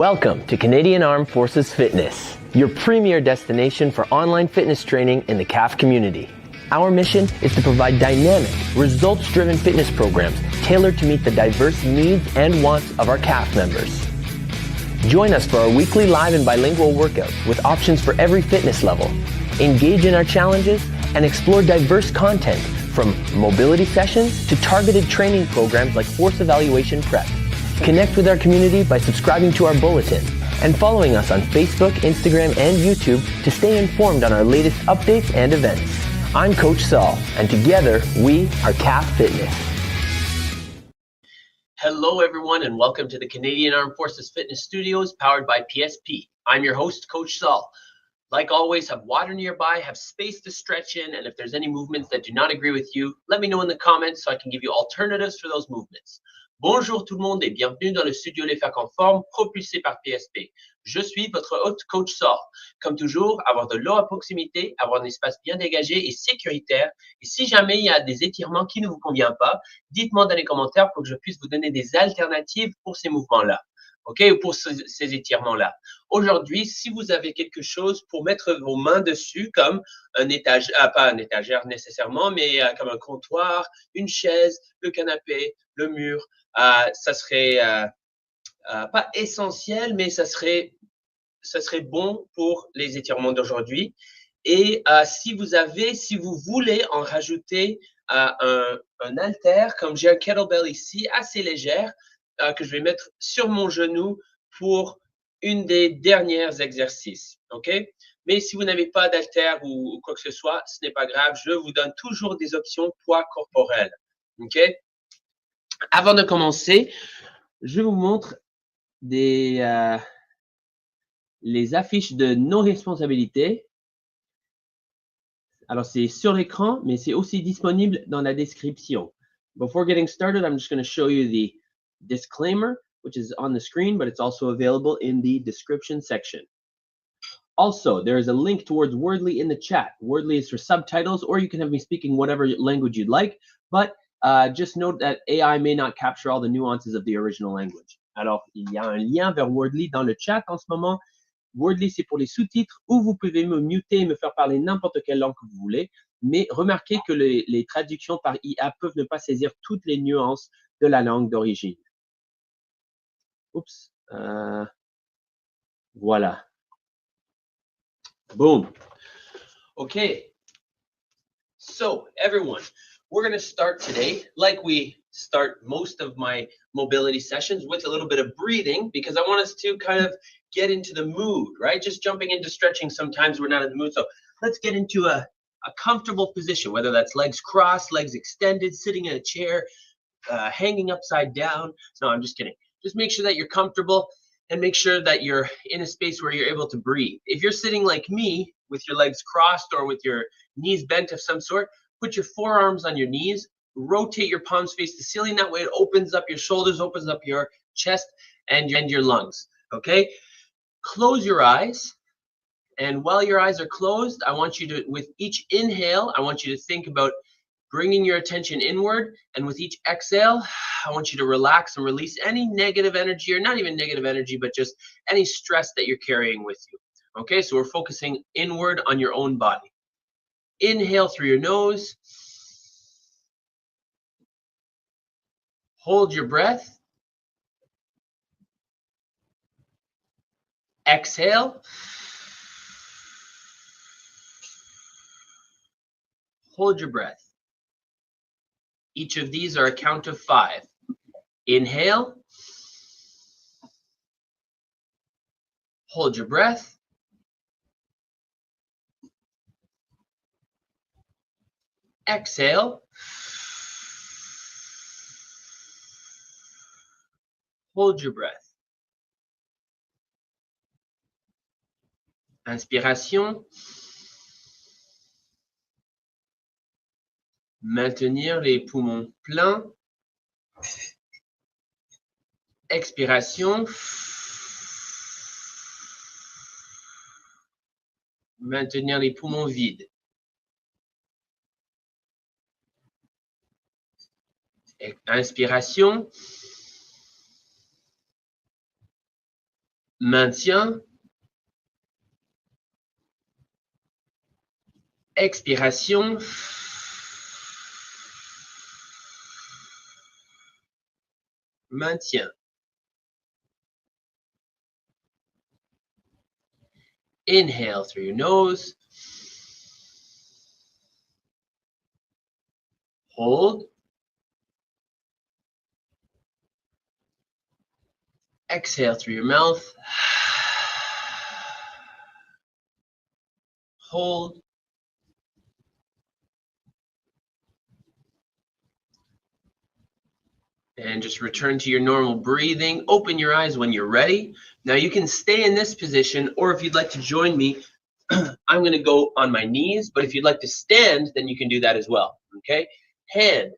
Welcome to Canadian Armed Forces Fitness, your premier destination for online fitness training in the CAF community. Our mission is to provide dynamic, results-driven fitness programs tailored to meet the diverse needs and wants of our CAF members. Join us for our weekly live and bilingual workouts with options for every fitness level. Engage in our challenges and explore diverse content from mobility sessions to targeted training programs like force evaluation prep. Connect with our community by subscribing to our bulletin and following us on Facebook, Instagram, and YouTube to stay informed on our latest updates and events. I'm Coach Saul, and together we are CAF Fitness. Hello everyone and welcome to the Canadian Armed Forces Fitness Studios powered by PSP. I'm your host, Coach Saul. Like always, have water nearby, have space to stretch in, and if there's any movements that do not agree with you, let me know in the comments so I can give you alternatives for those movements. Bonjour tout le monde et bienvenue dans le studio Les Facs en forme propulsé par PSP. Je suis votre hôte Coach Saul. Comme toujours, avoir de l'eau à proximité, avoir un espace bien dégagé et sécuritaire. Et si jamais il y a des étirements qui ne vous conviennent pas, dites-moi dans les commentaires pour que je puisse vous donner des alternatives pour ces mouvements-là. OK, ou pour ces étirements-là. Aujourd'hui, si vous avez quelque chose pour mettre vos mains dessus, comme un étagère, pas un étagère nécessairement, mais comme un comptoir, une chaise, le canapé, le mur, ça serait pas essentiel, mais ça serait bon pour les étirements d'aujourd'hui. Et si vous voulez en rajouter un haltère, comme j'ai un kettlebell ici, assez légère, que je vais mettre sur mon genou pour une des dernières exercices. OK? Mais si vous n'avez pas d'haltère ou quoi que ce soit, ce n'est pas grave. Je vous donne toujours des options poids corporel. OK? Avant de commencer, je vous montre les affiches de nos responsabilités. Alors, c'est sur l'écran, mais c'est aussi disponible dans la description. Before getting started, I'm just going to show you the disclaimer, which is on the screen, but it's also available in the description section. Also, there is a link towards Wordly in the chat. Wordly is for subtitles, or you can have me speaking whatever language you'd like, but just note that AI may not capture all the nuances of the original language. Alors, il y a un lien vers Wordly dans le chat en ce moment. Wordly, c'est pour les sous-titres, où vous pouvez me muter et me faire parler n'importe quelle langue que vous voulez. Mais remarquez que les traductions par IA peuvent ne pas saisir toutes les nuances de la langue d'origine. Oups. Voilà. Boom. Okay. So, everyone, we're going to start today, like we start most of my mobility sessions, with a little bit of breathing, because I want us to kind of get into the mood, right? Just jumping into stretching, sometimes we're not in the mood. So let's get into a comfortable position, whether that's legs crossed, legs extended, sitting in a chair, hanging upside down. No, I'm just kidding. Just make sure that you're comfortable and make sure that you're in a space where you're able to breathe. If you're sitting like me with your legs crossed or with your knees bent of some sort, put your forearms on your knees, rotate your palms face the ceiling. That way it opens up your shoulders, opens up your chest and your lungs. Okay? Close your eyes. And while your eyes are closed, I want you to, with each inhale, I want you to think about bringing your attention inward. And with each exhale, I want you to relax and release any negative energy, or not even negative energy, but just any stress that you're carrying with you. Okay, so we're focusing inward on your own body. Inhale through your nose. Hold your breath. Exhale. Hold your breath. Each of these are a count of 5. Inhale. Hold your breath. Exhale. Hold your breath. Inspiration. Maintenir les poumons pleins. Expiration. Maintenir les poumons vides. Inspiration. maintien, expiration, maintien. Inhale through your nose. Hold. Exhale through your mouth. Hold. And just return to your normal breathing. Open your eyes when you're ready. Now you can stay in this position, or if you'd like to join me, I'm going to go on my knees, but if you'd like to stand, then you can do that as well, okay? Hand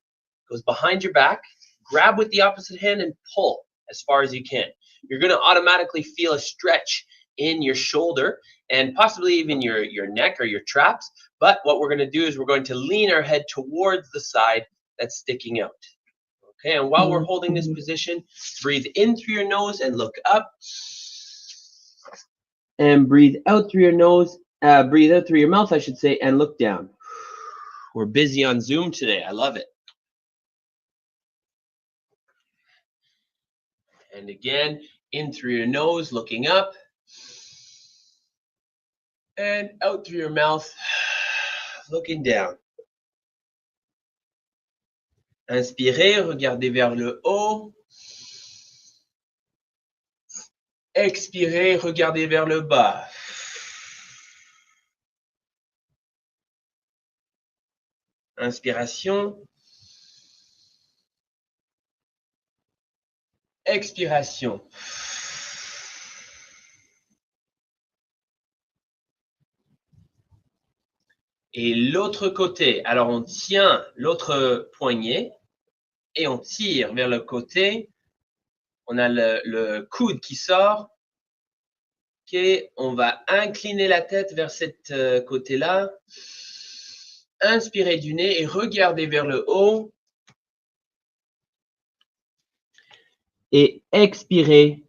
goes behind your back, grab with the opposite hand and pull as far as you can. You're going to automatically feel a stretch in your shoulder and possibly even your neck or your traps, but what we're going to do is we're going to lean our head towards the side that's sticking out. Okay, and while we're holding this position, breathe in through your nose and look up. And breathe out through your nose, breathe out through your mouth, I should say, and look down. We're busy on Zoom today. I love it. And again, in through your nose, looking up. And out through your mouth, looking down. Inspirez, regardez vers le haut. Expirez, regardez vers le bas. Inspiration. Expiration. Et l'autre côté, alors on tient l'autre poignet et on tire vers le côté. On a le coude qui sort. Ok, on va incliner la tête vers cet côté-là. Inspirez du nez et regardez vers le haut. Et expirez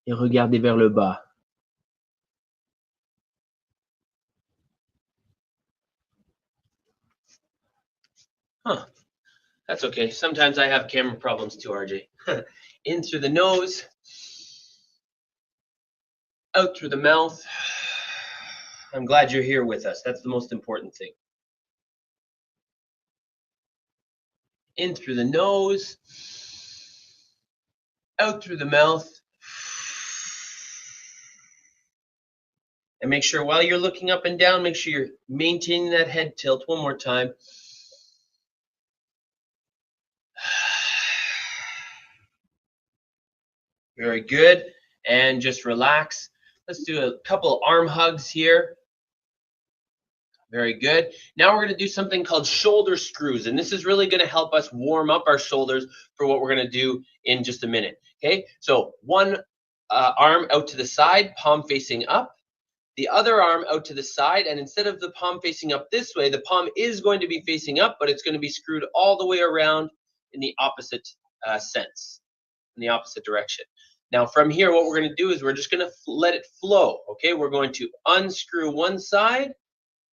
et regardez vers le bas. Huh. That's okay. Sometimes I have camera problems too, RJ. In through the nose. Out through the mouth. I'm glad you're here with us. That's the most important thing. In through the nose. Out through the mouth. And make sure while you're looking up and down, make sure you're maintaining that head tilt. One more time. Very good. And just relax. Let's do a couple arm hugs here. Very good. Now we're going to do something called shoulder screws. And this is really going to help us warm up our shoulders for what we're going to do in just a minute. Okay, so one arm out to the side, palm facing up. The other arm out to the side. And instead of the palm facing up this way, the palm is going to be facing up, but it's going to be screwed all the way around in the opposite sense, in the opposite direction. Now from here, what we're going to do is we're just going to let it flow. Okay, we're going to unscrew one side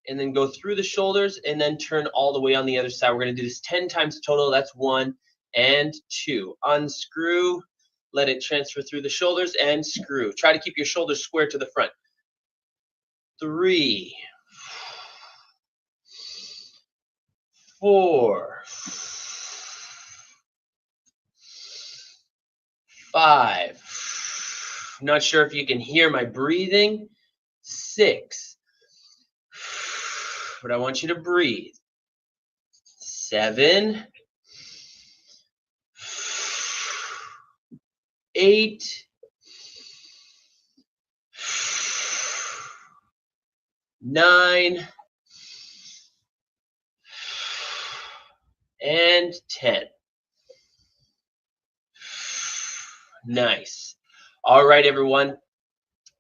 and then go through the shoulders and then turn all the way on the other side. We're going to do this 10 times total. That's 1 and 2. Unscrew, let it transfer through the shoulders and screw. Try to keep your shoulders square to the front. 3, 4, 5. Not sure if you can hear my breathing. 6. But I want you to breathe. 7. 8. 9. And 10. Nice. All right, everyone.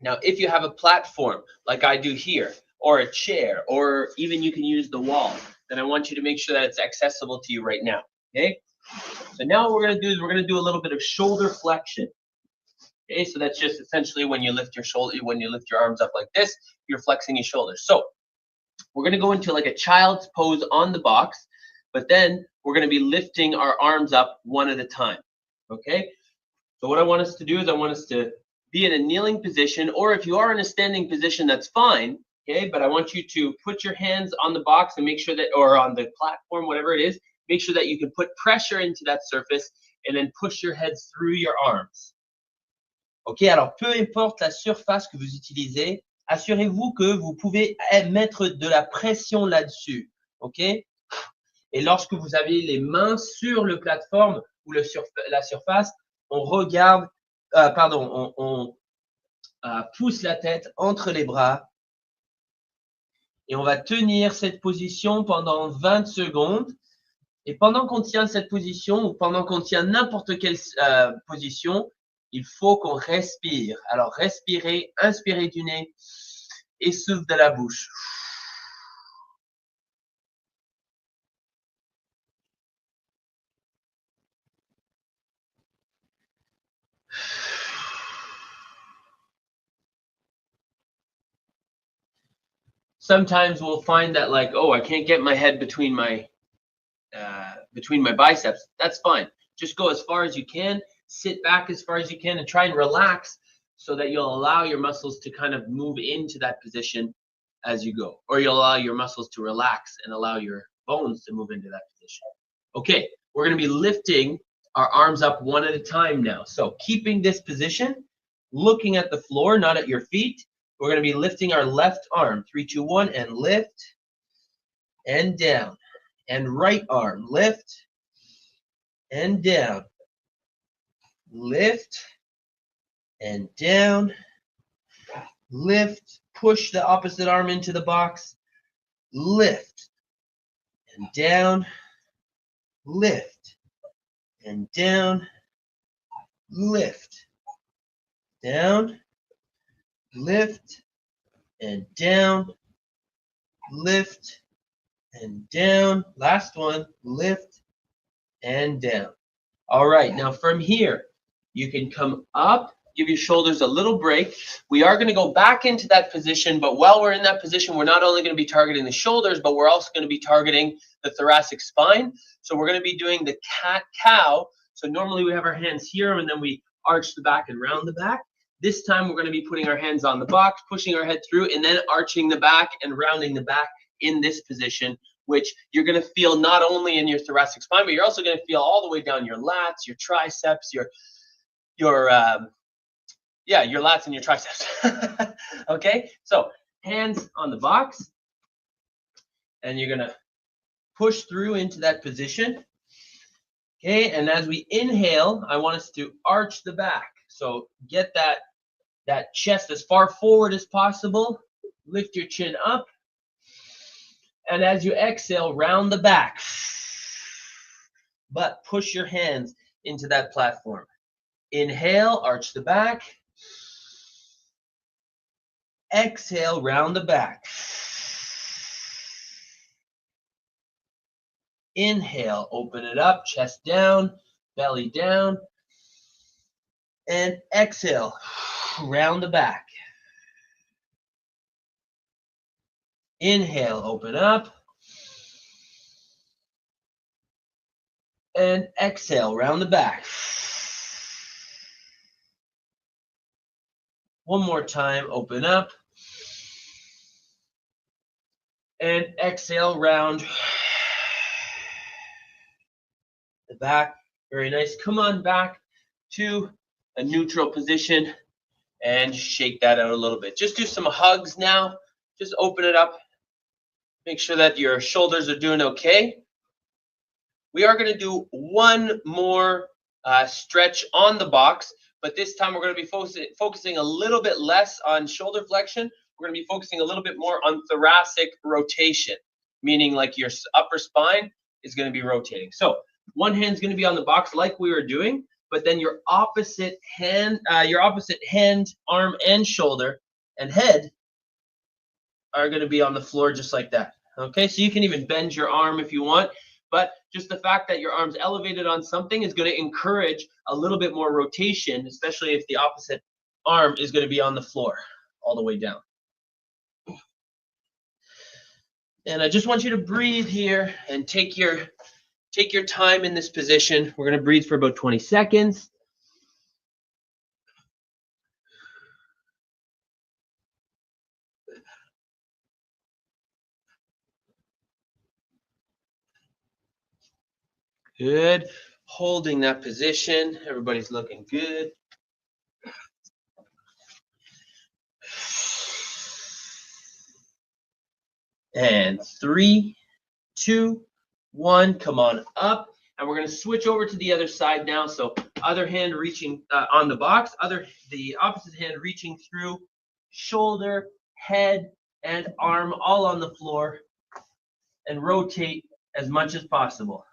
Now, if you have a platform like I do here, or a chair, or even you can use the wall, then I want you to make sure that it's accessible to you right now, okay? So now what we're going to do is we're going to do a little bit of shoulder flexion. Okay, so that's just essentially when you lift your shoulder, when you lift your arms up like this, you're flexing your shoulders. So we're going to go into like a child's pose on the box, but then we're going to be lifting our arms up one at a time. Okay, so what I want us to do is I want us to be in a kneeling position, or if you are in a standing position, that's fine. Okay, but I want you to put your hands on the box and make sure that, or on the platform, whatever it is, make sure that you can put pressure into that surface and then push your head through your arms. Ok, alors peu importe la surface que vous utilisez, assurez-vous que vous pouvez mettre de la pression là-dessus. Ok? Et lorsque vous avez les mains sur le plateforme ou la surface, on regarde, on pousse la tête entre les bras et on va tenir cette position pendant 20 secondes. Et pendant qu'on tient cette position ou pendant qu'on tient n'importe quelle position, il faut qu'on respire. Alors, respirez, inspirez du nez et souffle de la bouche. Sometimes we'll find that like, oh, I can't get my head between my biceps. That's fine. Just go as far as you can, sit back as far as you can, and try and relax so that you'll allow your muscles to kind of move into that position as you go, or you'll allow your muscles to relax and allow your bones to move into that position. Okay, we're going to be lifting our arms up one at a time now. So keeping this position, looking at the floor, not at your feet. We're going to be lifting our left arm. 3, 2, 1, and lift and down. And right arm, lift and down. Lift and down. Lift, push the opposite arm into the box. Lift and down. Lift and down. Lift, down. Lift and down. Lift and down. Last one, lift and down. All right, now from here, you can come up, give your shoulders a little break. We are going to go back into that position, but while we're in that position, we're not only going to be targeting the shoulders, but we're also going to be targeting the thoracic spine. So we're going to be doing the cat-cow. So normally we have our hands here, and then we arch the back and round the back. This time we're going to be putting our hands on the box, pushing our head through, and then arching the back and rounding the back in this position, which you're going to feel not only in your thoracic spine, but you're also going to feel all the way down your lats, your triceps, your lats and your triceps. Okay, so hands on the box, and you're going to push through into that position. Okay, and as we inhale, I want us to arch the back. So get that chest as far forward as possible. Lift your chin up. And as you exhale, round the back. But push your hands into that platform. Inhale, arch the back. Exhale, round the back. Inhale, open it up, chest down, belly down. And exhale, round the back. Inhale, open up. And exhale, round the back. One more time, open up. And exhale, round the back. Very nice. Come on back to a neutral position and shake that out a little bit. Just do some hugs now. Just open it up. Make sure that your shoulders are doing okay. We are going to do one more stretch on the box, but this time we're going to be focusing a little bit less on shoulder flexion. We're going to be focusing a little bit more on thoracic rotation, meaning like your upper spine is going to be rotating. So one hand's going to be on the box like we were doing, but then your opposite hand, arm, and shoulder and head are going to be on the floor just like that. Okay, so you can even bend your arm if you want, but just the fact that your arm's elevated on something is going to encourage a little bit more rotation, especially if the opposite arm is going to be on the floor all the way down. And I just want you to breathe here and take your time in this position. We're going to breathe for about 20 seconds. Good. Holding that position. Everybody's looking good. And 3, 2, 1. Come on up. And we're going to switch over to the other side now. So other hand reaching on the box, the opposite hand reaching through, shoulder, head, and arm all on the floor, and rotate as much as possible.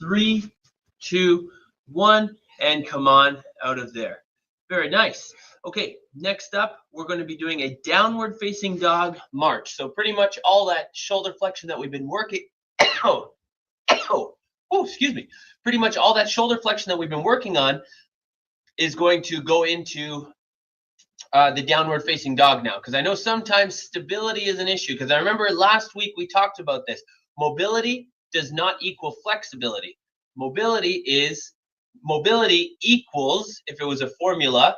Three, 2, 1, and come on out of there. Very nice. Okay, next up, we're going to be doing a downward facing dog march. So pretty much all that shoulder flexion that we've been working, excuse me. Pretty much all that shoulder flexion that we've been working on is going to go into the downward facing dog now, because I know sometimes stability is an issue, because I remember last week we talked about this. Mobility does not equal flexibility. Mobility equals, if it was a formula,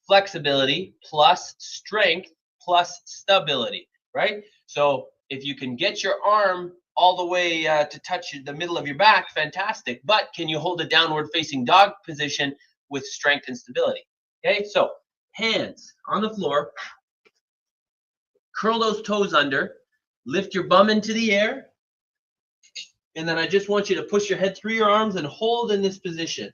flexibility plus strength plus stability, right? So if you can get your arm all the way to touch the middle of your back, fantastic. But can you hold a downward facing dog position with strength and stability? Okay, so hands on the floor, curl those toes under, lift your bum into the air, and then I just want you to push your head through your arms and hold in this position.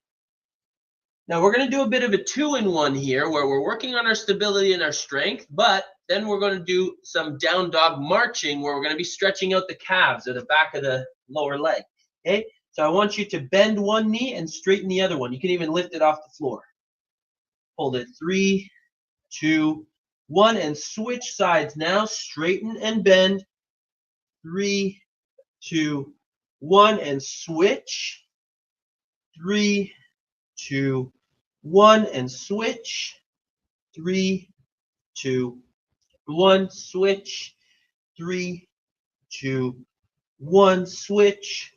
Now we're going to do a bit of a 2-in-1 here, where we're working on our stability and our strength, but then we're going to do some down dog marching, where we're going to be stretching out the calves or the back of the lower leg. Okay, so I want you to bend one knee and straighten the other one. You can even lift it off the floor. Hold it. 3, 2, 1, and switch sides now. Straighten and bend. 3, 2, 1, and switch. 3, 2, 1, and switch. 3, 2, 1, switch. 3, 2, 1, switch.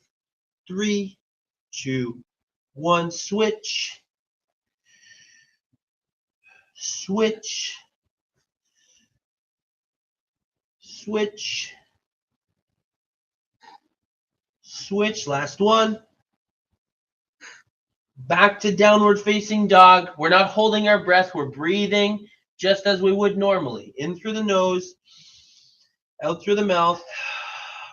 3, 2, 1, switch. Switch. Switch. Switch. Last one. Back to downward facing dog. We're not holding our breath. We're breathing just as we would normally. In through the nose, out through the mouth.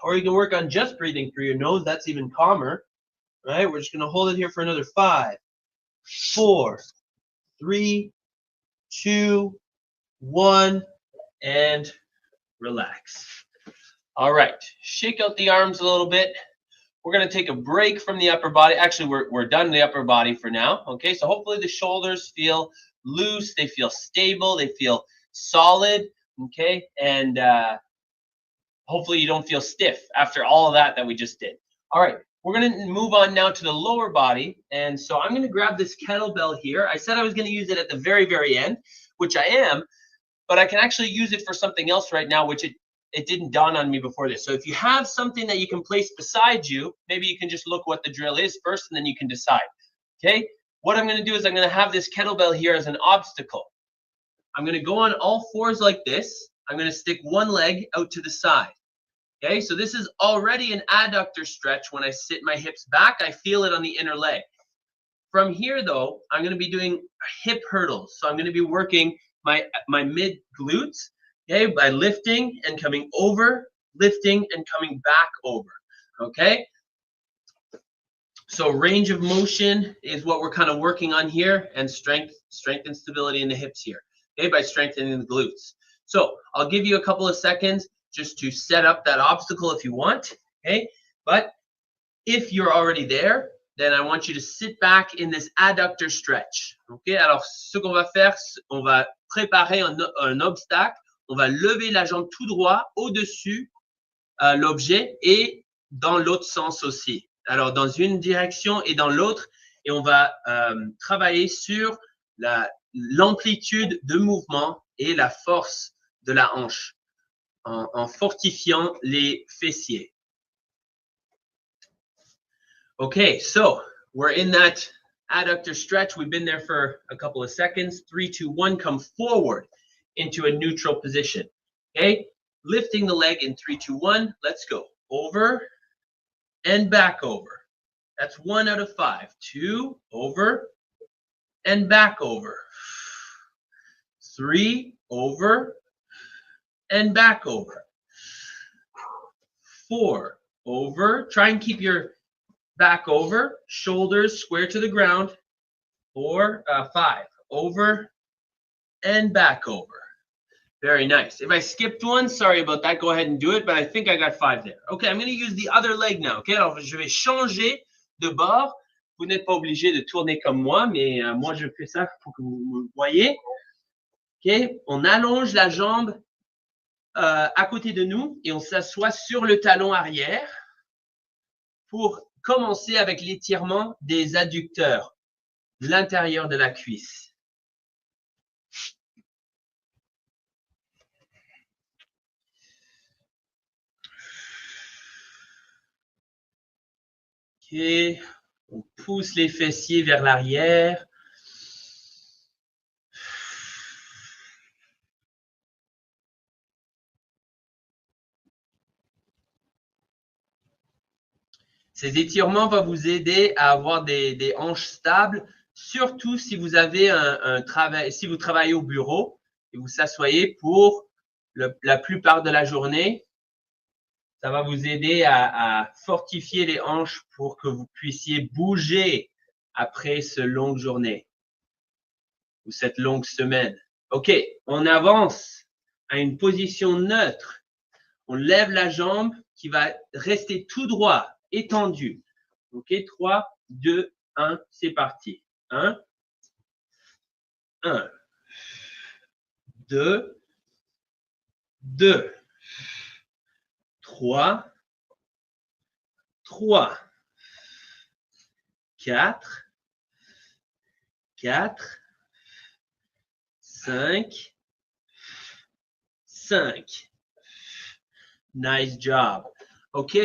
Or you can work on just breathing through your nose. That's even calmer. Right? We're just going to hold it here for another 5, 4, 3, 2, 1, and relax. All right. Shake out the arms a little bit. We're going to take a break from the upper body. Actually, we're done the upper body for now. Okay, so hopefully the shoulders feel loose. They feel stable. They feel solid. Okay, and hopefully you don't feel stiff after all of that we just did. All right, we're going to move on now to the lower body. And so I'm going to grab this kettlebell here. I said I was going to use it at the very, very end, which I am, but I can actually use it for something else right now, which it didn't dawn on me before this. So if you have something that you can place beside you, maybe you can just look what the drill is first, and then you can decide. Okay, what I'm going to do is I'm going to have this kettlebell here as an obstacle. I'm going to go on all fours like this. I'm going to stick one leg out to the side. Okay, so this is already an adductor stretch. When I sit my hips back, I feel it on the inner leg. From here, though, I'm going to be doing hip hurdles. So I'm going to be working my mid glutes Okay, by lifting and coming over, lifting and coming back over. Okay, so range of motion is what we're kind of working on here, and strength and stability in the hips here. Okay, by strengthening the glutes. So I'll give you a couple of seconds just to set up that obstacle if you want. Okay, but if you're already there, then I want you to sit back in this adductor stretch. Okay, alors ce qu'on va faire, on va préparer un obstacle. On va lever la jambe tout droit au-dessus l'objet et dans l'autre sens aussi. Alors, dans une direction et dans l'autre, et on va travailler sur l'amplitude de mouvement et la force de la hanche en fortifiant les fessiers. Okay, so we're in that adductor stretch. We've been there for a couple of seconds. 3, 2, 1, come forward into a neutral position. Okay, lifting the leg in 3, 2, 1. Let's go. Over and back over. That's 1 out of 5. 2, over and back over. 3, over and back over. 4, over. Try and keep your back over, shoulders square to the ground. 5, over and back over. Very nice. If I skipped one, sorry about that. Go ahead and do it, but I think I got 5 there. Okay, I'm going to use the other leg now. Okay, alors je vais changer de bord. Vous n'êtes pas obligé de tourner comme moi, mais moi je fais ça pour que vous me voyez. Ok, on allonge la jambe à côté de nous et on s'assoit sur le talon arrière pour commencer avec l'étirement des adducteurs, l'intérieur de la cuisse. Ok, on pousse les fessiers vers l'arrière. Ces étirements vont vous aider à avoir des hanches stables, surtout si vous avez un travail, si vous travaillez au bureau et vous s'assoyez pour la plupart de la journée. Ça va vous aider à fortifier les hanches pour que vous puissiez bouger après cette longue journée ou cette longue semaine. OK, on avance à une position neutre. On lève la jambe qui va rester tout droit, étendu. OK, 3, 2, 1, c'est parti. 1, 1, 2, 2, 3, 3, 4, 4, 5, 5. Nice job. OK.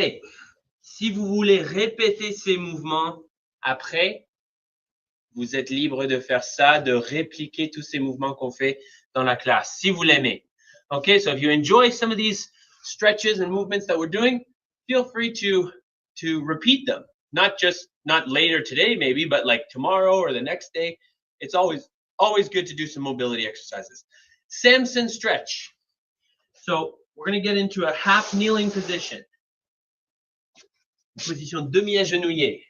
Si vous voulez répéter ces mouvements après, vous êtes libre de faire ça, de répliquer tous ces mouvements qu'on fait dans la classe, si vous l'aimez. OK, so if you enjoy some of these stretches and movements that we're doing, feel free to repeat them. Not later today maybe, but like tomorrow or the next day. It's always good to do some mobility exercises. Samson stretch. So we're going to get into a half kneeling position. Position demi-agenouillée.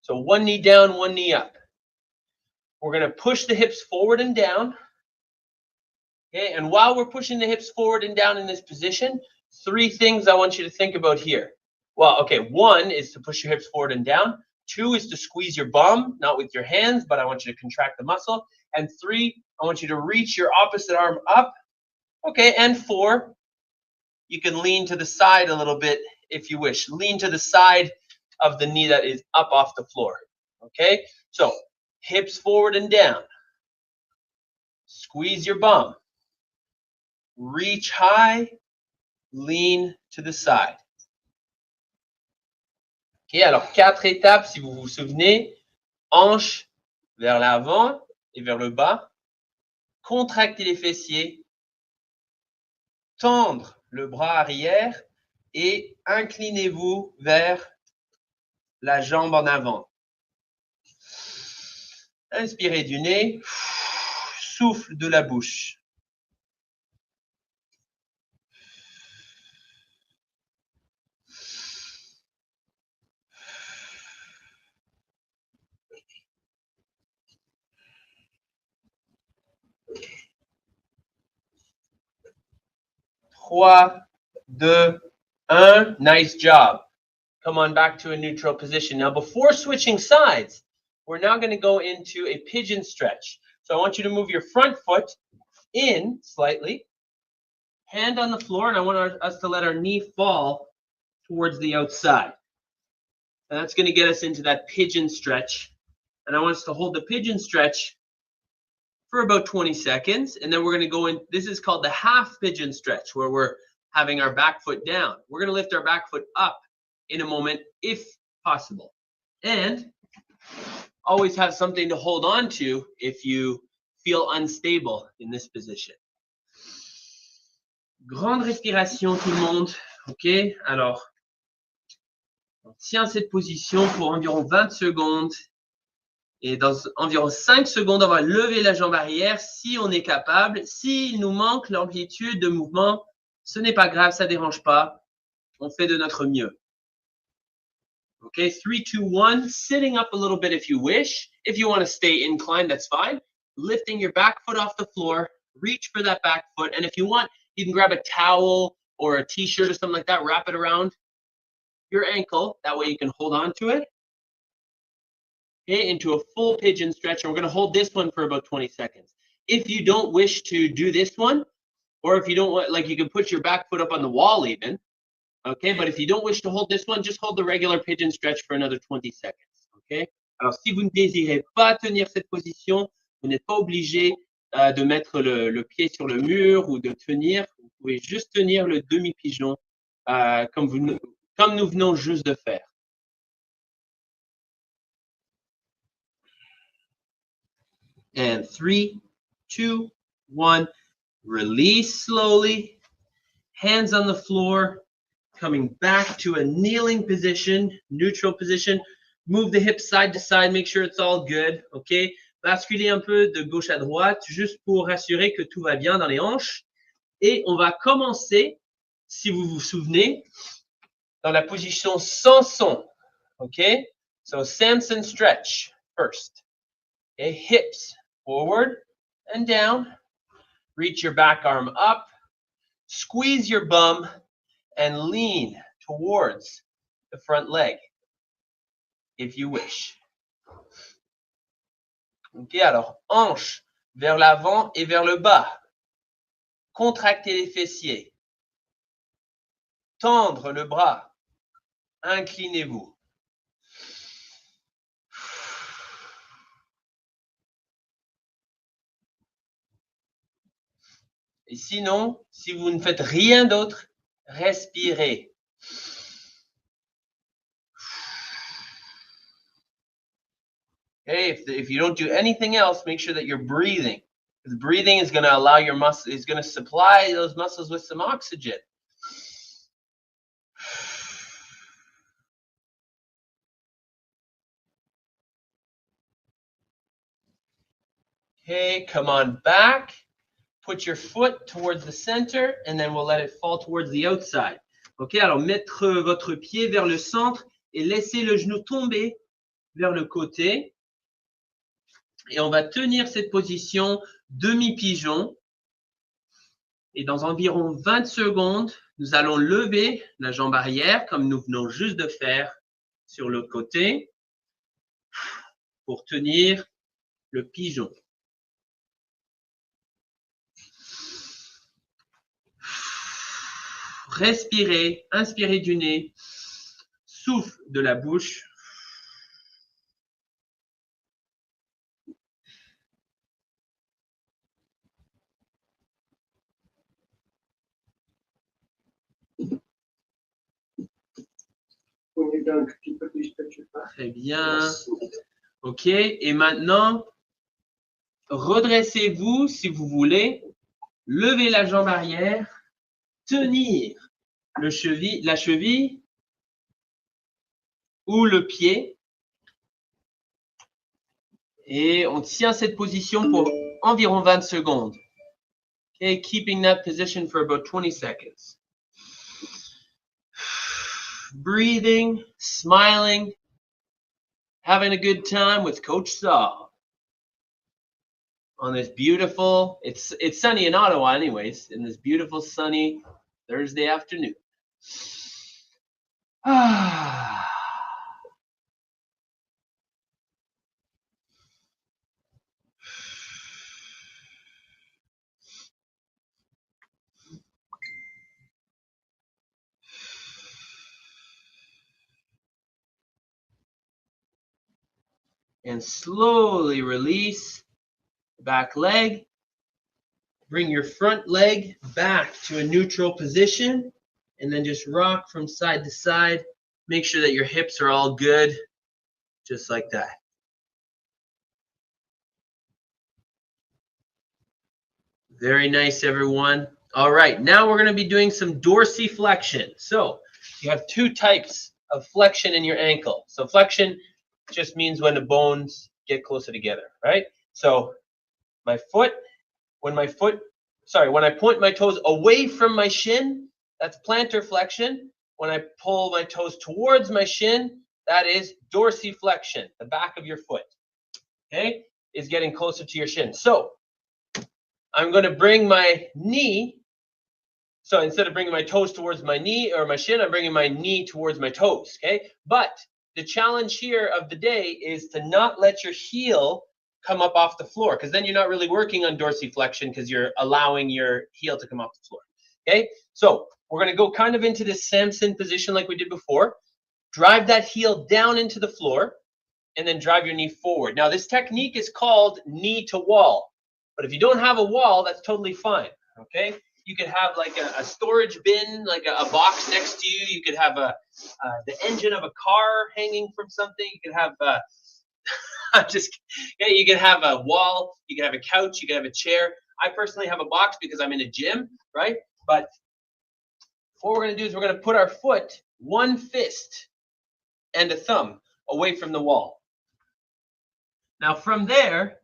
So one knee down, one knee up. We're going to push the hips forward and down. Okay, and while we're pushing the hips forward and down in this position, 3 things I want you to think about here. Well, okay, 1 is to push your hips forward and down. 2 is to squeeze your bum, not with your hands, but I want you to contract the muscle. And 3, I want you to reach your opposite arm up. Okay, and 4, you can lean to the side a little bit if you wish. Lean to the side of the knee that is up off the floor. Okay, so hips forward and down. Squeeze your bum. Reach high, lean to the side. Ok, alors 4 étapes si vous vous souvenez. Hanches vers l'avant et vers le bas. Contractez les fessiers. Tendre le bras arrière et inclinez-vous vers la jambe en avant. Inspirez du nez, souffle de la bouche. 3, 2, 1. Nice job. Come on back to a neutral position. Now, before switching sides, we're now going to go into a pigeon stretch. So I want you to move your front foot in slightly, hand on the floor, and I want us to let our knee fall towards the outside. And that's going to get us into that pigeon stretch. And I want us to hold the pigeon stretch for about 20 seconds. And then we're going to go in. This is called the half pigeon stretch, where we're having our back foot down. We're going to lift our back foot up in a moment, if possible. And always have something to hold on to if you feel unstable in this position. Grande respiration, tout le monde. OK? Alors, on tient cette position pour environ 20 secondes. Et dans environ 5 secondes, on va lever la jambe arrière si on est capable. S'il nous manque l'amplitude de mouvement, ce n'est pas grave, ça ne dérange pas. On fait de notre mieux. Okay, 3, 2, 1. Sitting up a little bit if you wish. If you want to stay inclined, that's fine. Lifting your back foot off the floor. Reach for that back foot. And if you want, you can grab a towel or a t-shirt or something like that. Wrap it around your ankle. That way you can hold on to it. Okay, into a full pigeon stretch. And we're going to hold this one for about 20 seconds. If you don't wish to do this one, or if you don't want, like you can put your back foot up on the wall even. Okay, but if you don't wish to hold this one, just hold the regular pigeon stretch for another 20 seconds. Okay. Alors, si vous ne désirez pas tenir cette position, vous n'êtes pas obligé de mettre le pied sur le mur ou de tenir. Vous pouvez juste tenir le demi-pigeon comme nous venons juste de faire. And 3, 2, 1. Release slowly. Hands on the floor. Coming back to a kneeling position, neutral position. Move the hips side to side, make sure it's all good, ok? Basculer un peu de gauche à droite, juste pour assurer que tout va bien dans les hanches. Et on va commencer, si vous vous souvenez, dans la position sans son, ok? So Samson stretch first. Okay, hips forward and down. Reach your back arm up. Squeeze your bum. And lean towards the front leg, if you wish. Ok, alors, hanches vers l'avant et vers le bas. Contractez les fessiers. Tendre le bras. Inclinez-vous. Et sinon, si vous ne faites rien d'autre, respirez. Okay, if you don't do anything else, make sure that you're breathing. Because breathing is going to allow your muscle, is going to supply those muscles with some oxygen. Okay, come on back. Put your foot towards the center, and then we'll let it fall towards the outside. Ok, alors mettre votre pied vers le centre et laisser le genou tomber vers le côté. Et on va tenir cette position demi-pigeon. Et dans environ 20 secondes, nous allons lever la jambe arrière, comme nous venons juste de faire sur l'autre côté, pour tenir le pigeon. Respirez, inspirez du nez, souffle de la bouche. Très bien. OK. Et maintenant, redressez-vous si vous voulez. Levez la jambe arrière. Tenir la cheville ou le pied. Et on tient cette position pour environ 20 secondes. Okay, keeping that position for about 20 seconds. Breathing, smiling, having a good time with Coach Saul on this beautiful, it's sunny in Ottawa anyways, in this beautiful sunny Thursday afternoon. Ah. And slowly release the back leg. Bring your front leg back to a neutral position and then just rock from side to side. Make sure that your hips are all good, just like that. Very nice, everyone. All right, now we're going to be doing some dorsiflexion. So you have two types of flexion in your ankle. So flexion just means when the bones get closer together, right? So my foot, when I point my toes away from my shin, that's plantar flexion. When I pull my toes towards my shin, that is dorsiflexion. The back of your foot, okay, is getting closer to your shin. So I'm going to bring my knee. So instead of bringing my toes towards my knee or my shin, I'm bringing my knee towards my toes, okay? But the challenge here of the day is to not let your heel come up off the floor, because then you're not really working on dorsiflexion because you're allowing your heel to come off the floor, okay? So we're going to go kind of into this Samson position like we did before. Drive that heel down into the floor and then drive your knee forward. Now, this technique is called knee to wall, but if you don't have a wall, that's totally fine, okay? You could have like a storage bin, like a box next to you. You could have the engine of a car hanging from something. You could have you can have a wall, you can have a couch, you can have a chair. I personally have a box because I'm in a gym, right? But what we're going to do is we're going to put our foot, one fist and a thumb away from the wall. Now from there,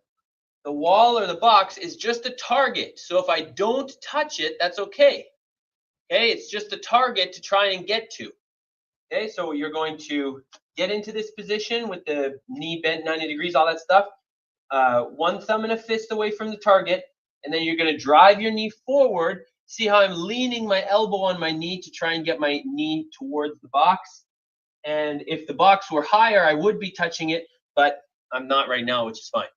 the wall or the box is just a target. So if I don't touch it, that's okay. Okay, it's just a target to try and get to. Okay, so you're going to get into this position with the knee bent 90 degrees, all that stuff. One thumb and a fist away from the target, and then you're going to drive your knee forward. See how I'm leaning my elbow on my knee to try and get my knee towards the box. And if the box were higher, I would be touching it, but I'm not right now, which is fine.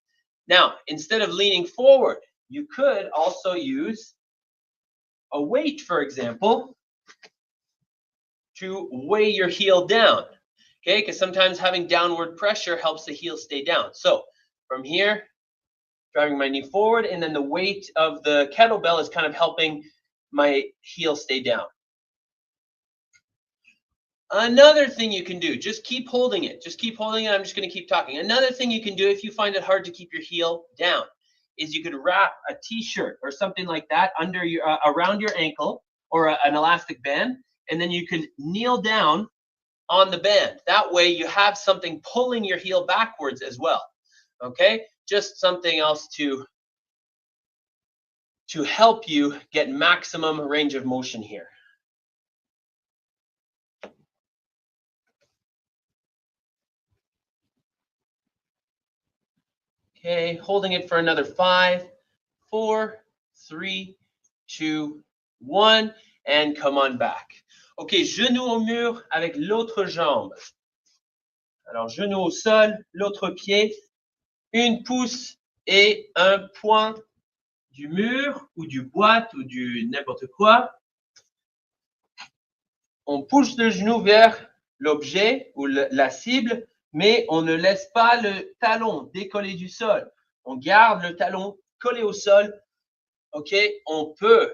Now, instead of leaning forward, you could also use a weight, for example, to weigh your heel down, okay? Because sometimes having downward pressure helps the heel stay down. So from here, driving my knee forward, and then the weight of the kettlebell is kind of helping my heel stay down. Another thing you can do, just keep holding it. Just keep holding it. I'm just going to keep talking. Another thing you can do if you find it hard to keep your heel down is you could wrap a t-shirt or something like that under your around your ankle, or an elastic band, and then you can kneel down on the band. That way you have something pulling your heel backwards as well. Okay? Just something else to help you get maximum range of motion here. Okay, holding it for another 5, 4, 3, 2, 1, and come on back. Ok, genou au mur avec l'autre jambe. Alors, genou au sol, l'autre pied, une pouce et un point du mur ou du boîte ou du n'importe quoi. On pousse le genou vers l'objet ou la cible, mais on ne laisse pas le talon décoller du sol. On garde le talon collé au sol. Ok, on peut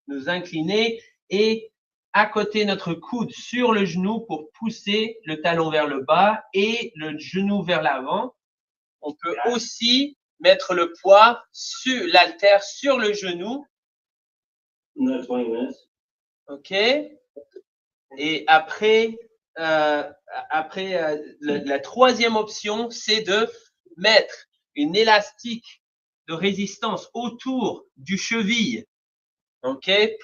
nous incliner et accoter notre coude sur le genou pour pousser le talon vers le bas et le genou vers l'avant. On peut aussi mettre le poids sur l'haltère sur le genou. Ok. Et après, la troisième option, c'est de mettre une élastique de résistance autour du cheville, ok, et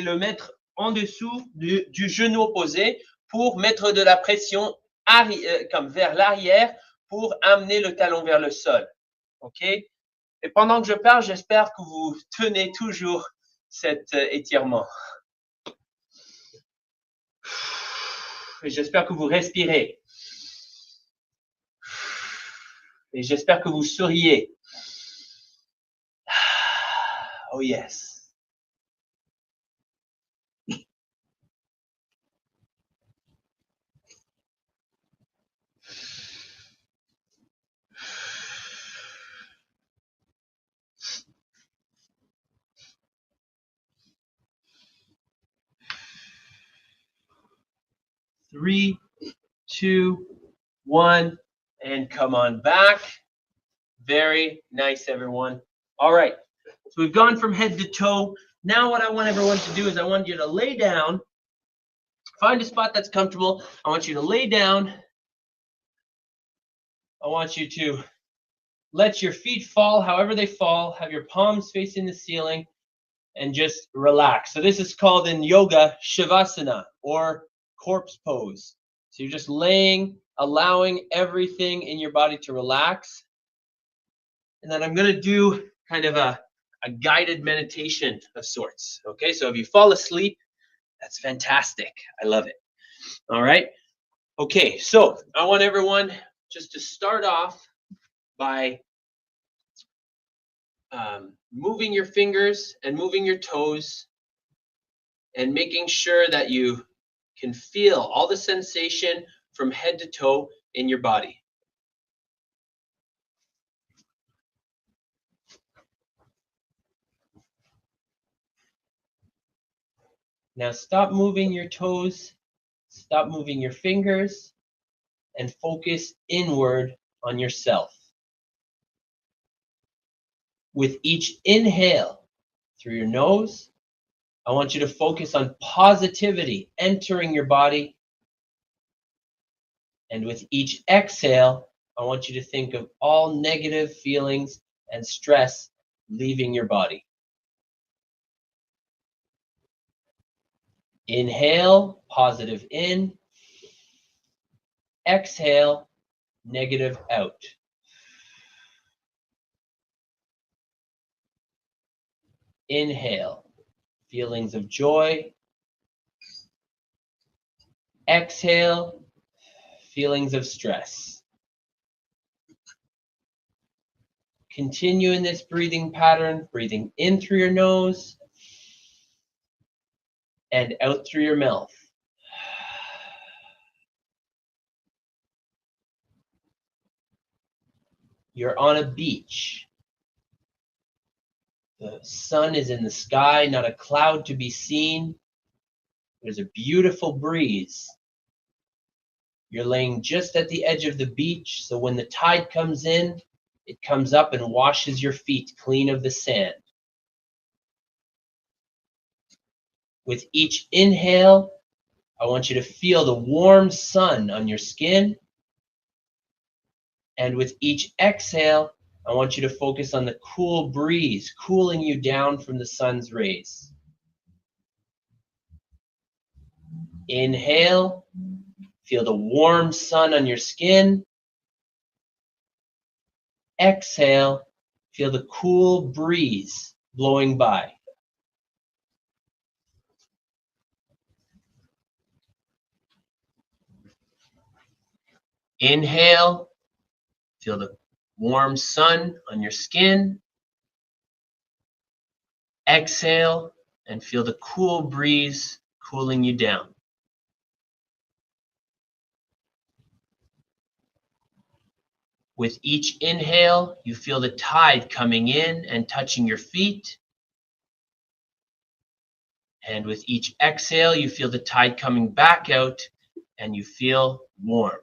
le mettre en dessous du genou opposé pour mettre de la pression comme vers l'arrière pour amener le talon vers le sol, ok. Et pendant que je parle, j'espère que vous tenez toujours cet étirement. Et j'espère que vous respirez. Et j'espère que vous souriez. Oh yes. Three, two, one, and come on back. Very nice, everyone. All right, so we've gone from head to toe. Now what I want everyone to do is I want you to lay down. Find a spot that's comfortable. I want you to lay down. I want you to let your feet fall however they fall. Have your palms facing the ceiling and just relax. So this is called in yoga Shavasana or corpse pose. So you're just laying, allowing everything in your body to relax. And then I'm going to do kind of a guided meditation of sorts. Okay, so if you fall asleep, that's fantastic. I love it. All right. Okay, so I want everyone just to start off by moving your fingers and moving your toes and making sure that you can feel all the sensation from head to toe in your body. Now stop moving your toes, stop moving your fingers, and focus inward on yourself. With each inhale through your nose, I want you to focus on positivity entering your body. And with each exhale, I want you to think of all negative feelings and stress leaving your body. Inhale, positive in. Exhale, negative out. Inhale, feelings of joy. Exhale, feelings of stress. Continue in this breathing pattern, breathing in through your nose and out through your mouth. You're on a beach. The sun is in the sky, not a cloud to be seen. There's a beautiful breeze. You're laying just at the edge of the beach, so when the tide comes in, it comes up and washes your feet clean of the sand. With each inhale, I want you to feel the warm sun on your skin. And with each exhale, I want you to focus on the cool breeze, cooling you down from the sun's rays. Inhale, feel the warm sun on your skin. Exhale, feel the cool breeze blowing by. Inhale, feel the warm sun on your skin. Exhale, and feel the cool breeze cooling you down. With each inhale, you feel the tide coming in and touching your feet. And with each exhale, you feel the tide coming back out and you feel warm.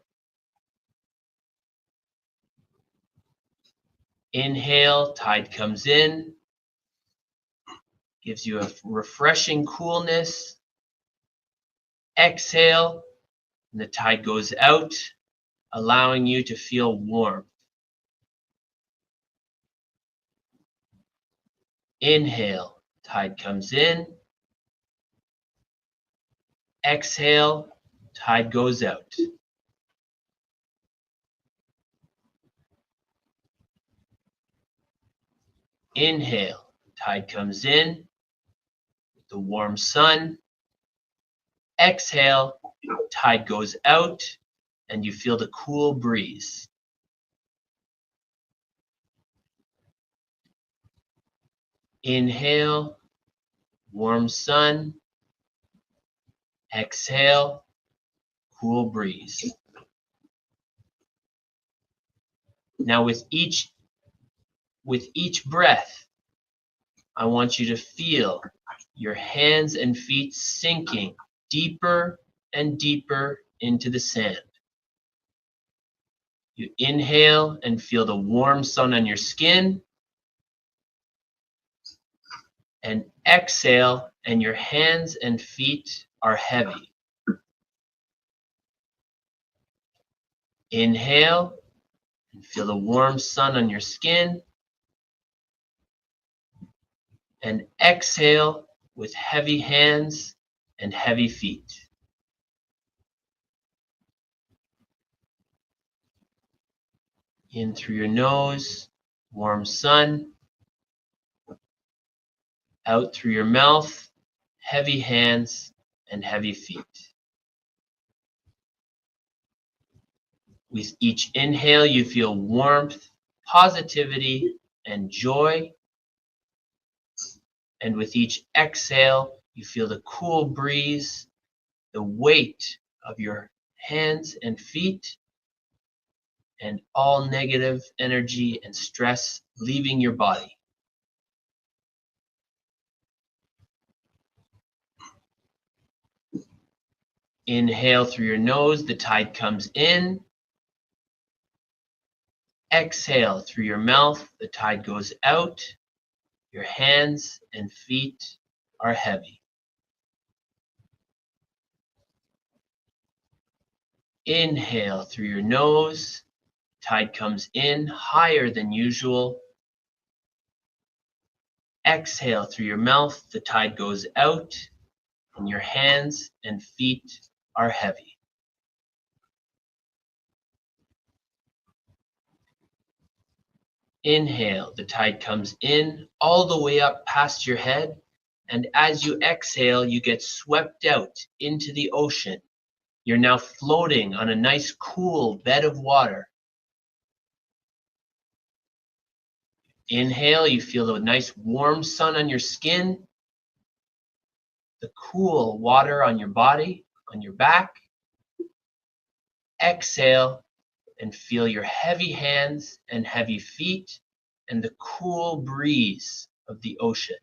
Inhale, tide comes in, gives you a refreshing coolness. Exhale, and the tide goes out, allowing you to feel warm. Inhale, tide comes in. Exhale, tide goes out. Inhale, tide comes in. the warm sun. Exhale, tide goes out, and you feel the cool breeze. Inhale, warm sun. Exhale, cool breeze. Now with each breath, I want you to feel your hands and feet sinking deeper and deeper into the sand. You inhale and feel the warm sun on your skin. And exhale, and your hands and feet are heavy. Inhale and feel the warm sun on your skin. And exhale with heavy hands and heavy feet. In through your nose, warm sun. Out through your mouth, heavy hands and heavy feet. With each inhale, you feel warmth, positivity, and joy. And with each exhale, you feel the cool breeze, the weight of your hands and feet, and all negative energy and stress leaving your body. Inhale through your nose, the tide comes in. Exhale through your mouth, the tide goes out. Your hands and feet are heavy. Inhale through your nose, tide comes in higher than usual. Exhale through your mouth, the tide goes out, and your hands and feet are heavy. Inhale, the tide comes in all the way up past your head, and as you exhale, you get swept out into the ocean. You're now floating on a nice cool bed of water. Inhale, you feel the nice warm sun on your skin, the cool water on your body, on your back. Exhale and feel your heavy hands and heavy feet and the cool breeze of the ocean.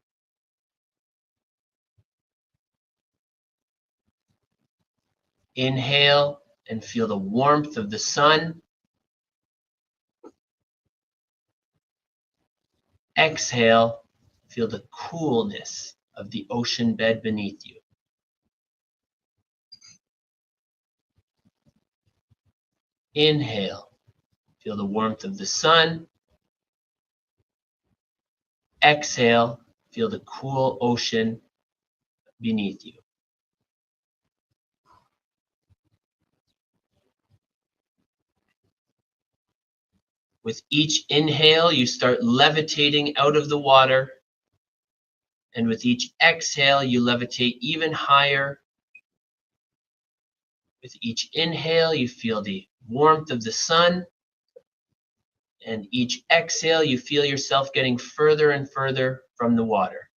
Inhale and feel the warmth of the sun. Exhale, feel the coolness of the ocean bed beneath you. Inhale, feel the warmth of the sun. Exhale, feel the cool ocean beneath you. With each inhale, you start levitating out of the water. And with each exhale, you levitate even higher. With each inhale, you feel the warmth of the sun. And each exhale, you feel yourself getting further and further from the water.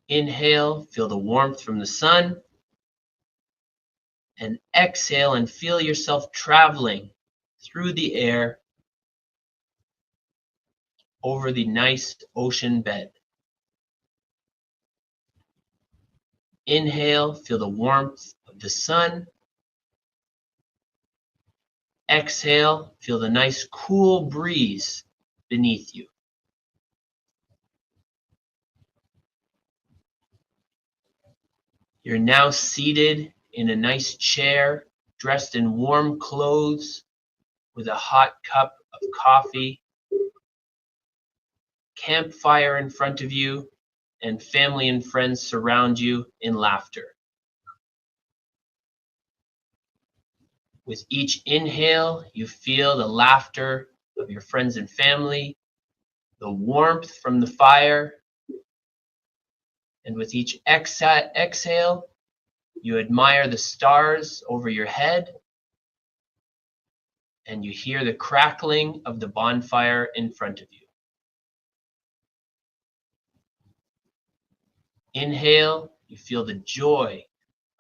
Inhale, feel the warmth from the sun. And exhale and feel yourself traveling through the air over the nice ocean bed. Inhale, feel the warmth of the sun. Exhale, feel the nice cool breeze beneath you. You're now seated in a nice chair, dressed in warm clothes, with a hot cup of coffee, campfire in front of you, and family and friends surround you in laughter. With each inhale, you feel the laughter of your friends and family. the warmth from the fire. And with each exhale, you admire the stars over your head, and you hear the crackling of the bonfire in front of you. Inhale, you feel the joy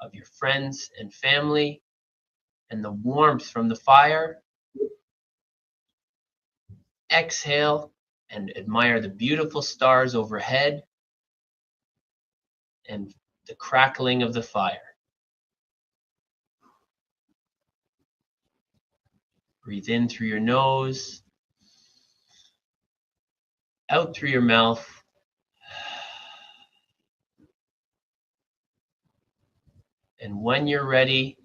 of your friends and family and the warmth from the fire. Exhale and admire the beautiful stars overhead and the crackling of the fire. Breathe in through your nose, out through your mouth. And when you're ready,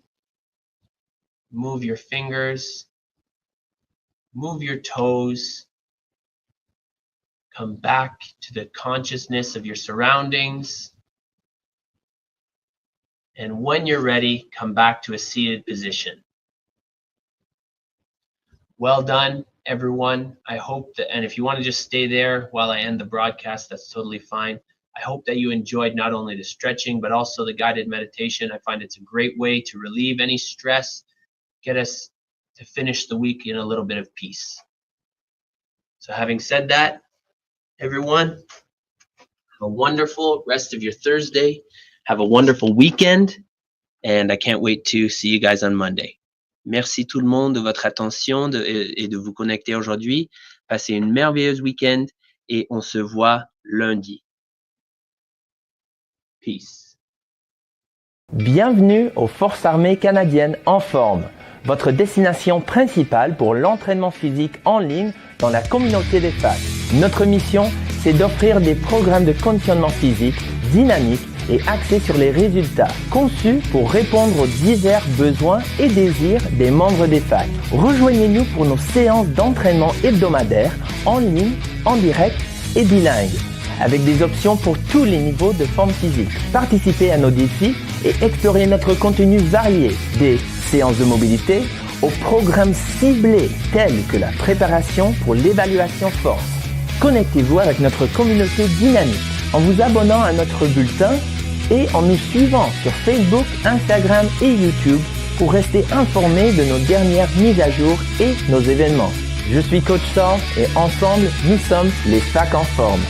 move your fingers, move your toes, come back to the consciousness of your surroundings. And when you're ready, come back to a seated position. Well done, everyone. I hope that, and if you want to just stay there while I end the broadcast, that's totally fine. I hope that you enjoyed not only the stretching, but also the guided meditation. I find it's a great way to relieve any stress, get us to finish the week in a little bit of peace. So having said that, everyone, have a wonderful rest of your Thursday. Have a wonderful weekend, and I can't wait to see you guys on Monday. Merci tout le monde de votre attention et de vous connecter aujourd'hui. Passez une merveilleuse week-end et on se voit lundi. Peace. Bienvenue aux Forces armées canadiennes en forme, votre destination principale pour l'entraînement physique en ligne dans la communauté des facs. Notre mission, c'est d'offrir des programmes de conditionnement physique dynamiques et axés sur les résultats, conçus pour répondre aux divers besoins et désirs des membres des facs. Rejoignez-nous pour nos séances d'entraînement hebdomadaires, en ligne, en direct et bilingue, avec des options pour tous les niveaux de forme physique. Participez à nos défis et explorez notre contenu varié, des séances de mobilité aux programmes ciblés tels que la préparation pour l'évaluation force. Connectez-vous avec notre communauté dynamique en vous abonnant à notre bulletin et en nous suivant sur Facebook, Instagram et YouTube pour rester informé de nos dernières mises à jour et nos événements. Je suis Coach Saul et ensemble, nous sommes les facs en forme.